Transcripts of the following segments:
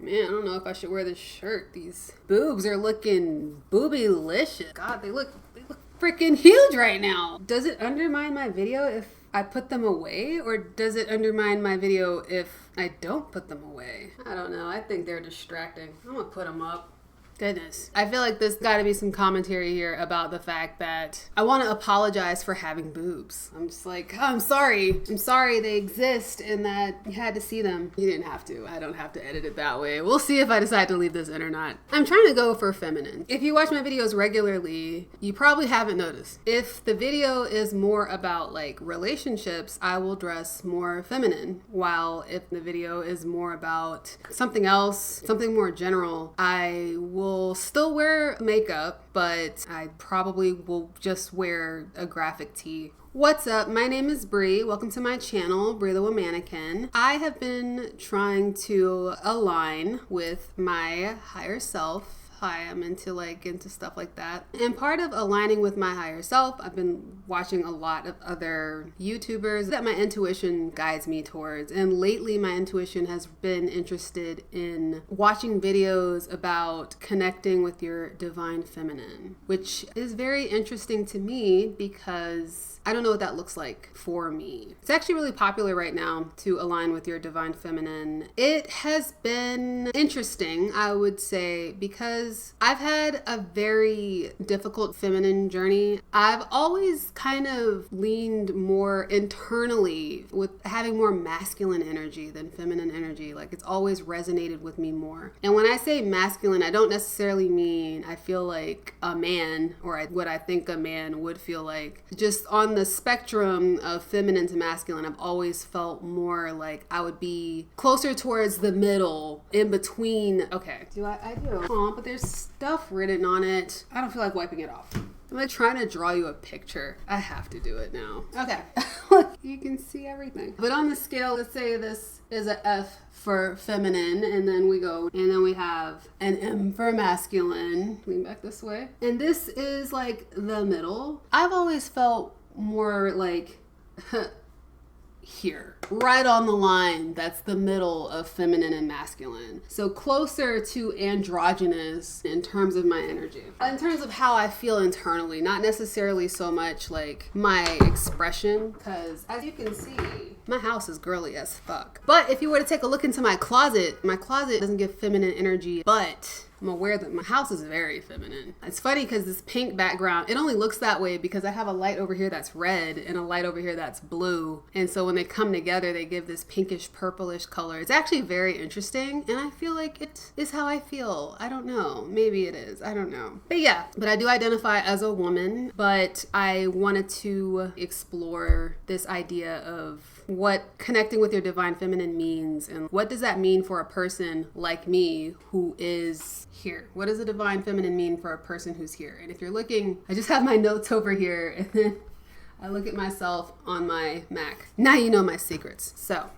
Man, I don't know if I should wear this shirt. These boobs are looking boobylicious. God, they look freaking huge right now. Does it undermine my video if I put them away, or does it undermine my video if I don't put them away? I don't know. I think they're distracting. I'm gonna put them up. Goodness. I feel like there's got to be some commentary here about the fact that I want to apologize for having boobs. I'm just like, oh, I'm sorry. I'm sorry they exist and that you had to see them. You didn't have to. I don't have to edit it that way. We'll see if I decide to leave this in or not. I'm trying to go for feminine. If you watch my videos regularly, you probably haven't noticed. If the video is more about like relationships, I will dress more feminine. While if the video is more about something else, something more general, I will still wear makeup, but I probably will just wear a graphic tee. What's up? My name is Bree. Welcome to my channel, Bree the Humannequin. I have been trying to align with my higher self. I'm into stuff like that. And part of aligning with my higher self, I've been watching a lot of other YouTubers that my intuition guides me towards. And lately my intuition has been interested in watching videos about connecting with your divine feminine, which is very interesting to me because I don't know what that looks like for me. It's actually really popular right now to align with your divine feminine. It has been interesting, I would say, because I've had a very difficult feminine journey. I've always kind of leaned more internally with having more masculine energy than feminine energy. Like it's always resonated with me more. And when I say masculine, I don't necessarily mean I feel like a man or what I think a man would feel like. Just on the spectrum of feminine to masculine, I've always felt more like I would be closer towards the middle, in between. Okay, I do. Aw, but there's stuff written on it. I don't feel like wiping it off. I'm like trying to draw you a picture. I have to do it now. Okay. Look, you can see everything. But on the scale, let's say this is a F for feminine, and then we have an M for masculine. Lean back this way. And this is like the middle. I've always felt more like here, right on the line. That's the middle of feminine and masculine. So closer to androgynous in terms of my energy. In terms of how I feel internally, not necessarily so much like my expression, because as you can see, my house is girly as fuck. But if you were to take a look into my closet doesn't give feminine energy, but I'm aware that my house is very feminine. It's funny because this pink background, it only looks that way because I have a light over here that's red and a light over here that's blue. And so when they come together, they give this pinkish purplish color. It's actually very interesting. And I feel like it is how I feel. I don't know. Maybe it is. I don't know. But yeah, but I do identify as a woman, but I wanted to explore this idea of what connecting with your divine feminine means and what does that mean for a person like me who is here. What does a divine feminine mean for a person who's here? And if you're looking, I just have my notes over here and then I look at myself on my Mac. Now you know my secrets. So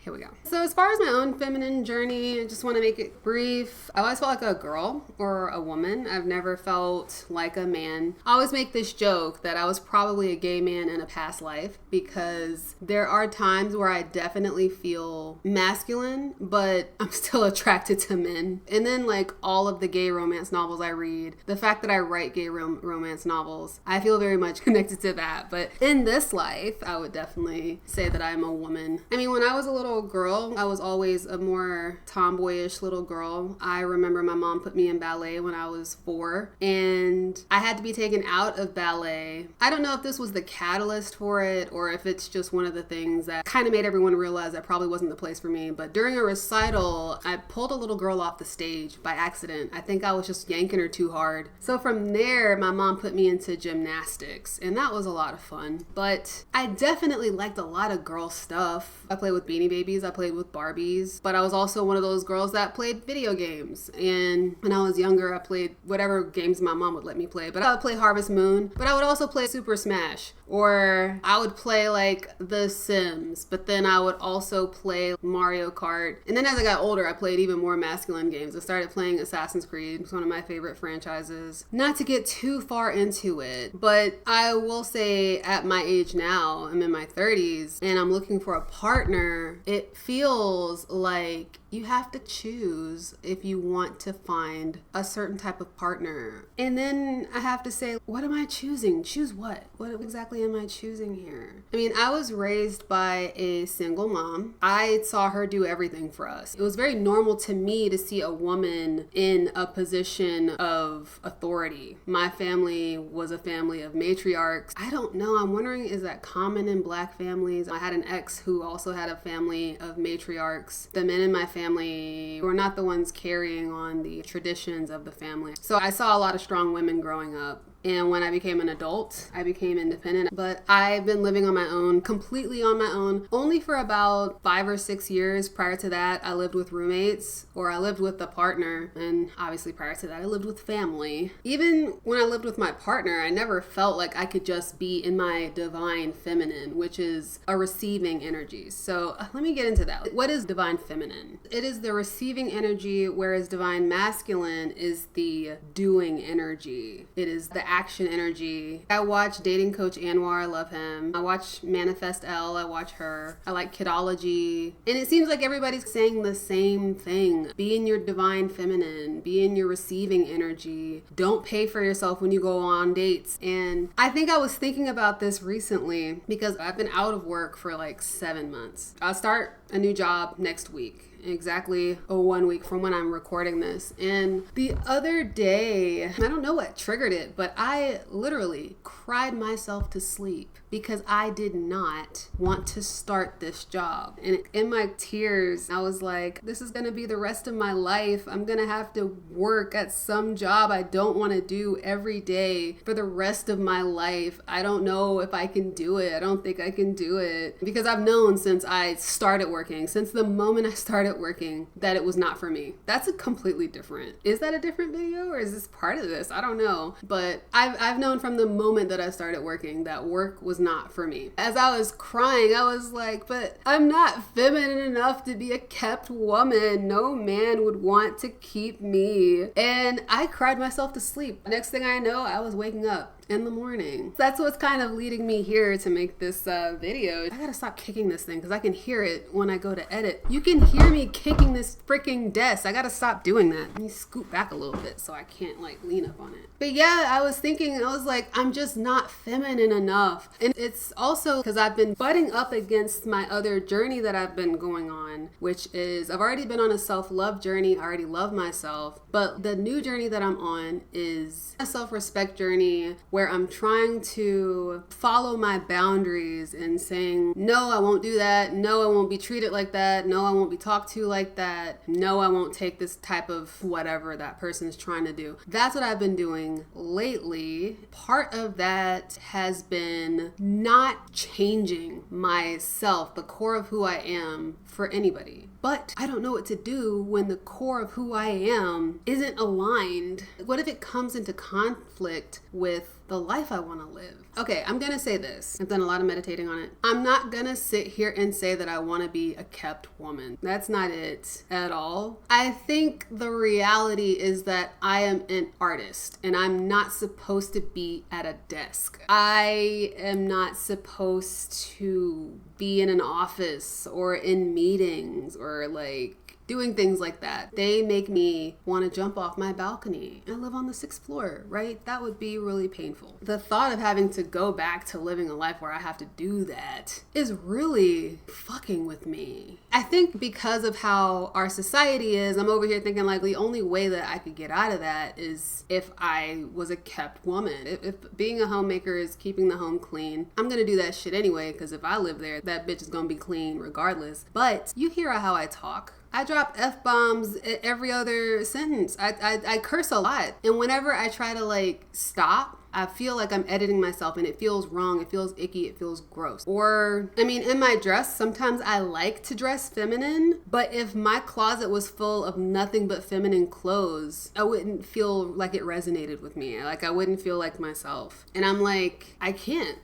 here we go. So as far as my own feminine journey, I just want to make it brief. I always felt like a girl or a woman. I've never felt like a man. I always make this joke that I was probably a gay man in a past life because there are times where I definitely feel masculine, but I'm still attracted to men. And then like all of the gay romance novels I read, the fact that I write gay romance novels, I feel very much connected to that. But in this life, I would definitely say that I'm a woman. I mean, when I was a little girl, I was always a more tomboyish little girl. I remember my mom put me in ballet when I was 4 and I had to be taken out of ballet. I don't know if this was the catalyst for it or if it's just one of the things that kind of made everyone realize that probably wasn't the place for me. But during a recital, I pulled a little girl off the stage by accident. I think I was just yanking her too hard. So from there, my mom put me into gymnastics and that was a lot of fun. But I definitely liked a lot of girl stuff. I played with Beanie Babies. I played with Barbies, but I was also one of those girls that played video games. And when I was younger, I played whatever games my mom would let me play. But I would play Harvest Moon, but I would also play Super Smash, or I would play like The Sims, but then I would also play Mario Kart. And then as I got older, I played even more masculine games. I started playing Assassin's Creed. It's one of my favorite franchises. Not to get too far into it, but I will say at my age now, I'm in my 30s, and I'm looking for a partner. it feels like you have to choose if you want to find a certain type of partner. And then I have to say, what am I choosing? Choose what? What exactly am I choosing here? I mean, I was raised by a single mom. I saw her do everything for us. It was very normal to me to see a woman in a position of authority. My family was a family of matriarchs. I don't know. I'm wondering, is that common in Black families? I had an ex who also had a family of matriarchs. The men in my family were not the ones carrying on the traditions of the family. So I saw a lot of strong women growing up. And when I became an adult, I became independent. But I've been living on my own, completely on my own, only for about 5 or 6 years. Prior to that, I lived with roommates, or I lived with a partner. And obviously prior to that, I lived with family. Even when I lived with my partner, I never felt like I could just be in my divine feminine, which is a receiving energy. So let me get into that. What is divine feminine? It is the receiving energy, whereas divine masculine is the doing energy. It is the action energy. I watch Dating Coach Anwar, I love him. I watch Manifest L, I watch her. I like Kidology. And it seems like everybody's saying the same thing. Be in your divine feminine, be in your receiving energy. Don't pay for yourself when you go on dates. And I think I was thinking about this recently because I've been out of work for like 7 months. I'll start a new job next week. Exactly 1 week from when I'm recording this. And the other day, I don't know what triggered it, but I literally cried myself to sleep because I did not want to start this job. And in my tears, I was like, this is gonna be the rest of my life. I'm gonna have to work at some job I don't want to do every day for the rest of my life. I don't know if I can do it. I don't think I can do it because I've known since I started working, since the moment I started working, that it was not for me. That's a completely different. Is that a different video or is this part of this? I don't know. But I've known from the moment that I started working that work was not for me. As I was crying, I was like, but I'm not feminine enough to be a kept woman. No man would want to keep me. And I cried myself to sleep. Next thing I know, I was waking up in the morning. That's what's kind of leading me here to make this video. I gotta stop kicking this thing because I can hear it when I go to edit. You can hear me kicking this freaking desk. I gotta stop doing that. Let me scoot back a little bit so I can't like lean up on it. But yeah, I was thinking, I was like, I'm just not feminine enough. And it's also because I've been butting up against my other journey that I've been going on, which is I've already been on a self-love journey. I already love myself. But the new journey that I'm on is a self-respect journey where I'm trying to follow my boundaries and saying, no, I won't do that. No, I won't be treated like that. No, I won't be talked to like that. No, I won't take this type of whatever that person is trying to do. That's what I've been doing lately. Part of that has been not changing myself, the core of who I am, for anybody. But I don't know what to do when the core of who I am isn't aligned. What if it comes into conflict with the life I want to live? Okay, I'm gonna say this. I've done a lot of meditating on it. I'm not gonna sit here and say that I want to be a kept woman. That's not it at all. I think the reality is that I am an artist and I'm not supposed to be at a desk. I am not supposed to be in an office or in meetings or like doing things like that. They make me want to jump off my balcony and live on the 6th floor, right? That would be really painful. The thought of having to go back to living a life where I have to do that is really fucking with me. I think because of how our society is, I'm over here thinking like the only way that I could get out of that is if I was a kept woman. If being a homemaker is keeping the home clean, I'm gonna do that shit anyway, because if I live there, that bitch is gonna be clean regardless. But you hear how I talk. I drop F-bombs every other sentence. I curse a lot. And whenever I try to like stop, I feel like I'm editing myself and it feels wrong. It feels icky. It feels gross. Or, I mean, in my dress, sometimes I like to dress feminine, but if my closet was full of nothing but feminine clothes, I wouldn't feel like it resonated with me. Like I wouldn't feel like myself. And I'm like, I can't.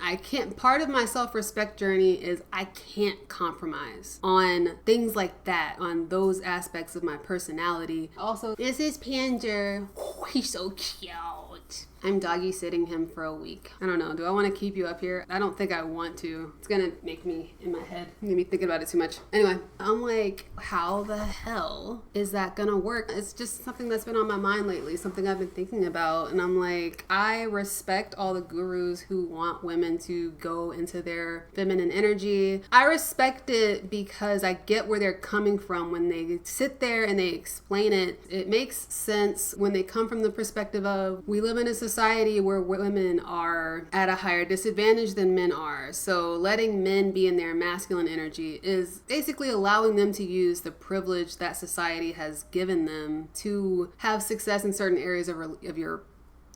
Part of my self-respect journey is I can't compromise on things like that, on those aspects of my personality. Also, this is Pander. he's so cute. I'm doggy sitting him for a week. I don't know. Do I want to keep you up here? I don't think I want to. It's gonna make me in my head. I'm gonna be thinking about it too much. Anyway, I'm like, how the hell is that gonna work? It's just something that's been on my mind lately, something I've been thinking about. And I'm like, I respect all the gurus who want women to go into their feminine energy. I respect it because I get where they're coming from when they sit there and they explain it. It makes sense when they come from the perspective of, we live in a society where women are at a higher disadvantage than men are. So letting men be in their masculine energy is basically allowing them to use the privilege that society has given them to have success in certain areas of your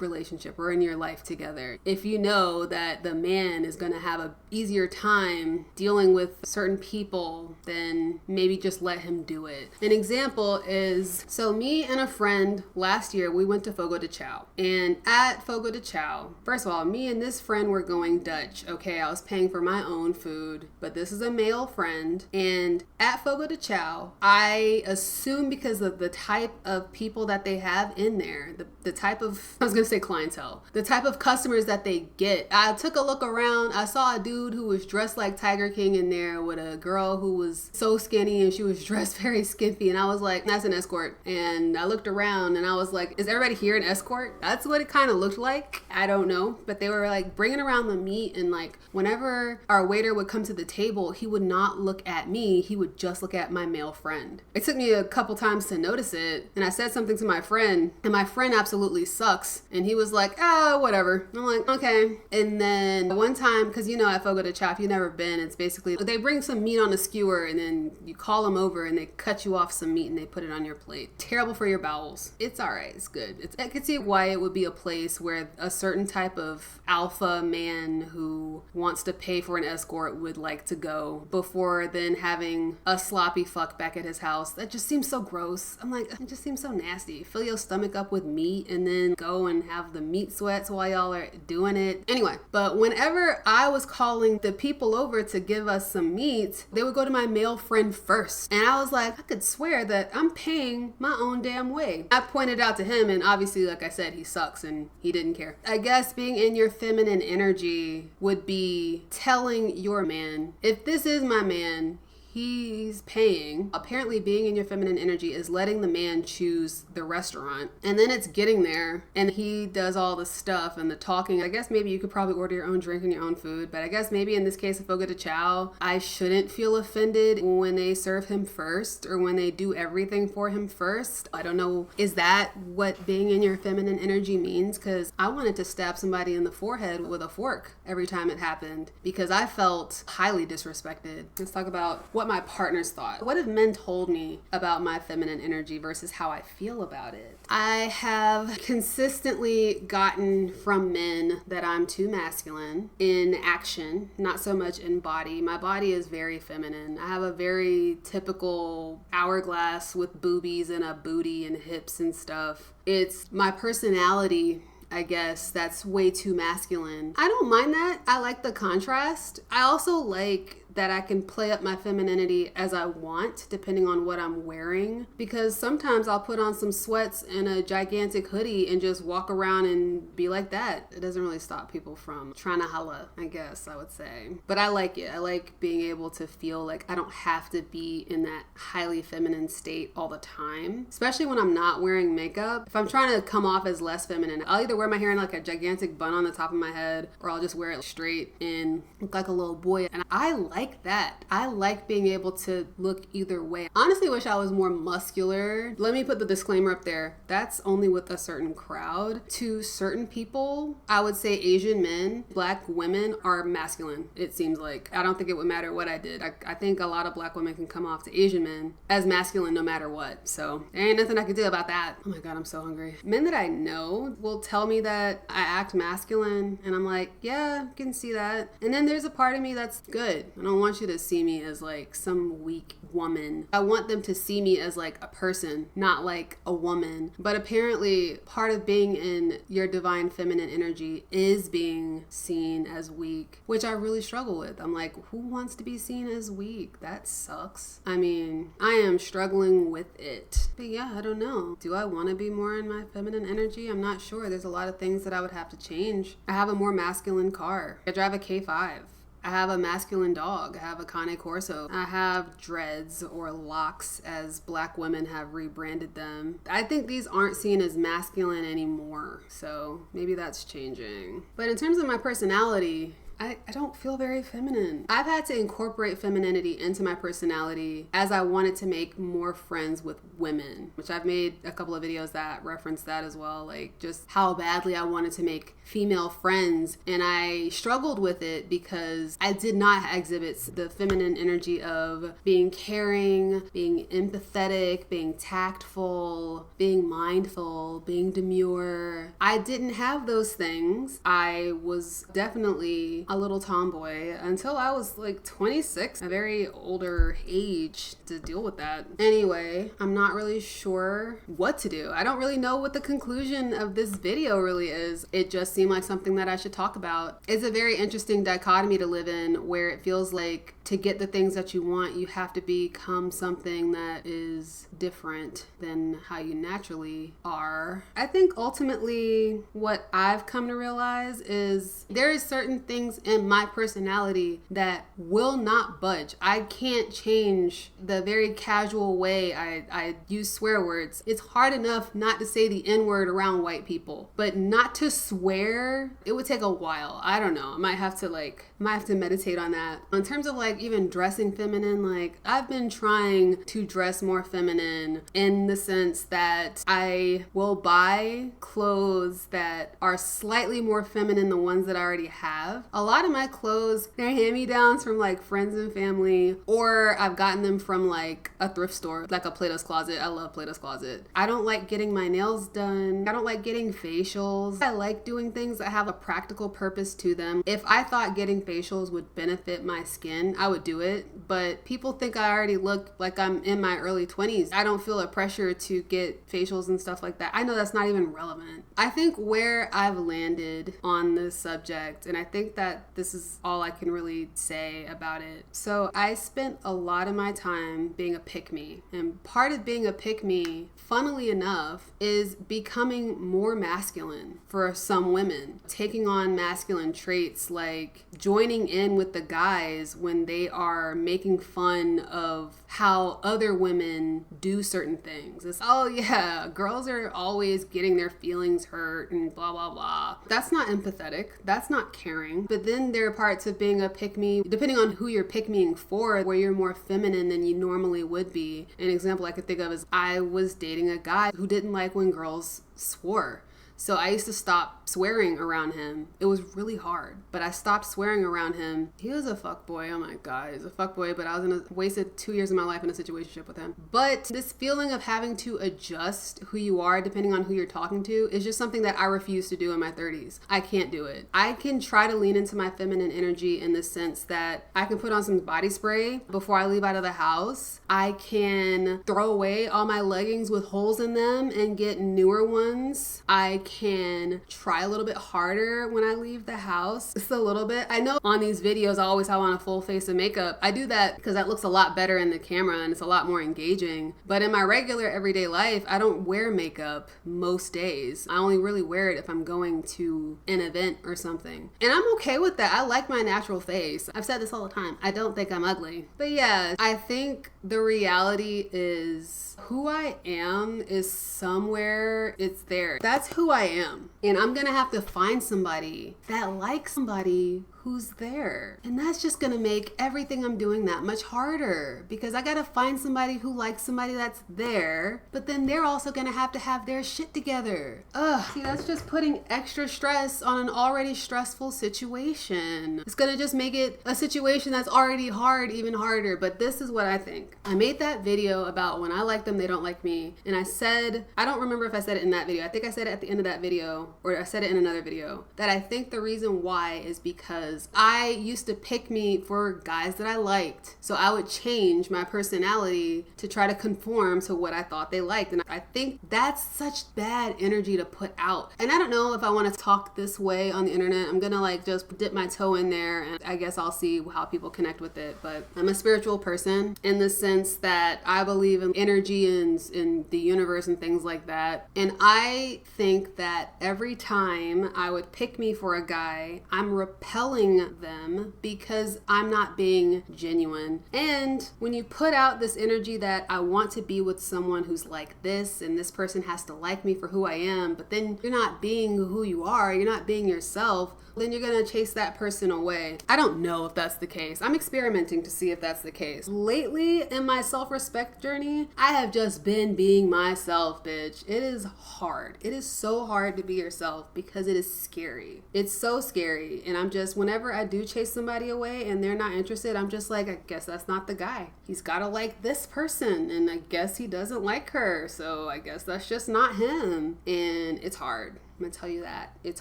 relationship or in your life together. If you know that the man is going to have a easier time dealing with certain people, then maybe just let him do it. An example is, so me and a friend last year, we went to Fogo de Chao. And at Fogo de Chao, first of all, me and this friend were going Dutch. Okay, I was paying for my own food, but this is a male friend. And at Fogo de Chao, I assume because of the type of people that they have in there, the type of, I was going to say clientele, the type of customers that they get. I took a look around. I saw a dude who was dressed like Tiger King in there with a girl who was so skinny and she was dressed very skimpy. And I was like, that's an escort. And I looked around and I was like, is everybody here an escort? That's what it kind of looked like. I don't know. But they were like bringing around the meat, and like whenever our waiter would come to the table, he would not look at me. He would just look at my male friend. It took me a couple times to notice it. And I said something to my friend, and my friend absolutely sucks. And he was like, whatever. I'm like, okay. And then one time, because you know at Fogo de Chao, if you've never been, it's basically, they bring some meat on a skewer and then you call them over and they cut you off some meat and they put it on your plate. Terrible for your bowels. It's all right. It's good. I could see why it would be a place where a certain type of alpha man who wants to pay for an escort would like to go before then having a sloppy fuck back at his house. That just seems so gross. I'm like, it just seems so nasty. Fill your stomach up with meat and then go and have the meat sweats while y'all are doing it. Anyway, but whenever I was calling the people over to give us some meat, they would go to my male friend first. And I was like, I could swear that I'm paying my own damn way. I pointed out to him, and obviously, like I said, he sucks and he didn't care. I guess being in your feminine energy would be telling your man, if this is my man, he's paying. Apparently being in your feminine energy is letting the man choose the restaurant, and then it's getting there and he does all the stuff and the talking. I guess maybe you could probably order your own drink and your own food, but I guess maybe in this case of Fogo de Chao, I shouldn't feel offended when they serve him first or when they do everything for him first. I don't know. Is that what being in your feminine energy means? Because I wanted to stab somebody in the forehead with a fork every time it happened because I felt highly disrespected. Let's talk about what my partners thought. What have men told me about my feminine energy versus how I feel about it? I have consistently gotten from men that I'm too masculine in action, not so much in body. My body is very feminine. I have a very typical hourglass with boobies and a booty and hips and stuff. It's my personality, I guess, that's way too masculine. I don't mind that. I like the contrast. I also like that I can play up my femininity as I want, depending on what I'm wearing. Because sometimes I'll put on some sweats and a gigantic hoodie and just walk around and be like that. It doesn't really stop people from trying to holla, I guess I would say. But I like it. I like being able to feel like I don't have to be in that highly feminine state all the time. Especially when I'm not wearing makeup. If I'm trying to come off as less feminine, I'll either wear my hair in like a gigantic bun on the top of my head, or I'll just wear it straight and look like a little boy. And I like that. I like being able to look either way. Honestly, wish I was more muscular. Let me put the disclaimer up there. That's only with a certain crowd. To certain people, I would say Asian men, black women are masculine, it seems like. I don't think it would matter what I did. I think a lot of black women can come off to Asian men as masculine no matter what. So there ain't nothing I can do about that. Oh my God, I'm so hungry. Men that I know will tell me that I act masculine, and I'm like, yeah, I can see that. And then there's a part of me that's good. I don't don't want you to see me as like some weak woman. I want them to see me as like a person, not like a woman. But apparently part of being in your divine feminine energy is being seen as weak, which I really struggle with. I'm like, who wants to be seen as weak? That sucks. I mean, I am struggling with it. But yeah, I don't know. Do I want to be more in my feminine energy? I'm not sure. There's a lot of things that I would have to change. I have a more masculine car. I drive a K5. I have a masculine dog. I have a Cane Corso. I have dreads, or locks as Black women have rebranded them. I think these aren't seen as masculine anymore, so maybe that's changing. But in terms of my personality, I don't feel very feminine. I've had to incorporate femininity into my personality as I wanted to make more friends with women, which I've made a couple of videos that reference that as well, like just how badly I wanted to make female friends. And I struggled with it because I did not exhibit the feminine energy of being caring, being empathetic, being tactful, being mindful, being demure. I didn't have those things. I was definitely a little tomboy until I was like 26, a very older age to deal with that. Anyway, I'm not really sure what to do. I don't really know what the conclusion of this video really is. It just seemed like something that I should talk about. It's a very interesting dichotomy to live in, where it feels like to get the things that you want, you have to become something that is different than how you naturally are. I think ultimately what I've come to realize is there is certain things in my personality that will not budge. I can't change the very casual way I use swear words. It's hard enough not to say the N-word around white people, but not to swear, it would take a while. I don't know. I might have to meditate on that. In terms of like even dressing feminine, like I've been trying to dress more feminine in the sense that I will buy clothes that are slightly more feminine than ones that I already have. A lot of my clothes, they're hand-me-downs from like friends and family, or I've gotten them from like a thrift store, like a Plato's Closet. I love Plato's Closet. I don't like getting my nails done. I don't like getting facials. I like doing things that have a practical purpose to them. If I thought getting facials would benefit my skin, I would do it. But people think I already look like I'm in my early 20s. I don't feel a pressure to get facials and stuff like that. I know that's not even relevant. I think where I've landed on this subject, and I think that this is all I can really say about it. So I spent a lot of my time being a pick-me, and part of being a pick-me, funnily enough, is becoming more masculine for some women, taking on masculine traits like joining in with the guys when they are making fun of how other women do certain things. It's, oh yeah, girls are always getting their feelings hurt and blah, blah, blah. That's not empathetic. That's not caring. But then there are parts of being a pick-me, depending on who you're pick-meing for, where you're more feminine than you normally would be. An example I could think of is I was dating a guy who didn't like when girls swore. So I used to stop swearing around him. It was really hard, but I stopped swearing around him. He was a fuckboy. Oh my God, he's a fuckboy, but I wasted 2 years of my life in a situationship with him. But this feeling of having to adjust who you are depending on who you're talking to is just something that I refuse to do in my 30s. I can't do it. I can try to lean into my feminine energy in the sense that I can put on some body spray before I leave out of the house. I can throw away all my leggings with holes in them and get newer ones. I can try a little bit harder when I leave the house. Just a little bit. I know on these videos I always have on a full face of makeup. I do that because that looks a lot better in the camera and it's a lot more engaging. But in my regular everyday life, I don't wear makeup most days. I only really wear it if I'm going to an event or something. And I'm okay with that. I like my natural face. I've said this all the time. I don't think I'm ugly. But yeah, I think the reality is who I am is somewhere, it's there. That's who I am. And I'm gonna have to find somebody that likes somebody who's there. And that's just gonna make everything I'm doing that much harder because I gotta find somebody who likes somebody that's there, but then they're also gonna have to have their shit together. Ugh, see, that's just putting extra stress on an already stressful situation. It's gonna just make it a situation that's already hard even harder, but this is what I think. I made that video about when I like them, they don't like me. And I said, I don't remember if I said it in that video. I think I said it at the end of that video, or I said it in another video, that I think the reason why is because was I used to pick me for guys that I liked. So I would change my personality to try to conform to what I thought they liked. And I think that's such bad energy to put out. And I don't know if I want to talk this way on the internet. I'm gonna like just dip my toe in there and I guess I'll see how people connect with it. But I'm a spiritual person in the sense that I believe in energy and in the universe and things like that. And I think that every time I would pick me for a guy, I'm repelling them because I'm not being genuine. And when you put out this energy that I want to be with someone who's like this and this person has to like me for who I am, but then you're not being who you are, you're not being yourself, then you're gonna chase that person away. I don't know if that's the case. I'm experimenting to see if that's the case. Lately in my self-respect journey, I have just been being myself, bitch. It is hard. It is so hard to be yourself because it is scary. It's so scary. And I'm just, whenever I do chase somebody away and they're not interested, I'm just like, I guess that's not the guy. He's gotta like this person and I guess he doesn't like her. So I guess that's just not him. And it's hard. I'm gonna tell you that. It's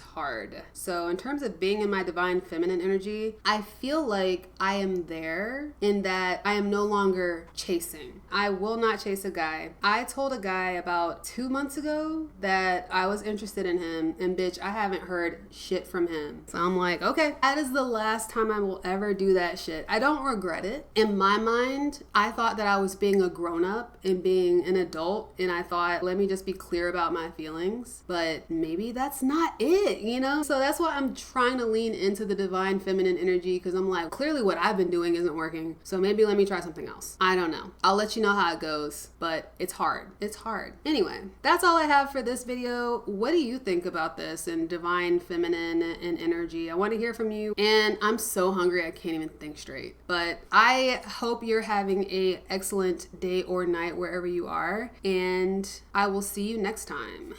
hard. So in terms of being in my divine feminine energy, I feel like I am there in that I am no longer chasing. I will not chase a guy. I told a guy about 2 months ago that I was interested in him, and bitch, I haven't heard shit from him. So I'm like, okay, that is the last time I will ever do that shit. I don't regret it. In my mind, I thought that I was being a grown-up and being an adult, and I thought, let me just be clear about my feelings. But maybe that's not it, you know? So that's why I'm trying to lean into the divine feminine energy, because I'm like, clearly what I've been doing isn't working. So maybe let me try something else. I don't know. I'll let you know how it goes, but it's hard. It's hard. Anyway, that's all I have for this video. What do you think about this and divine feminine and energy? I want to hear from you. And I'm so hungry I can't even think straight. But I hope you're having a excellent day or night wherever you are. And I will see you next time.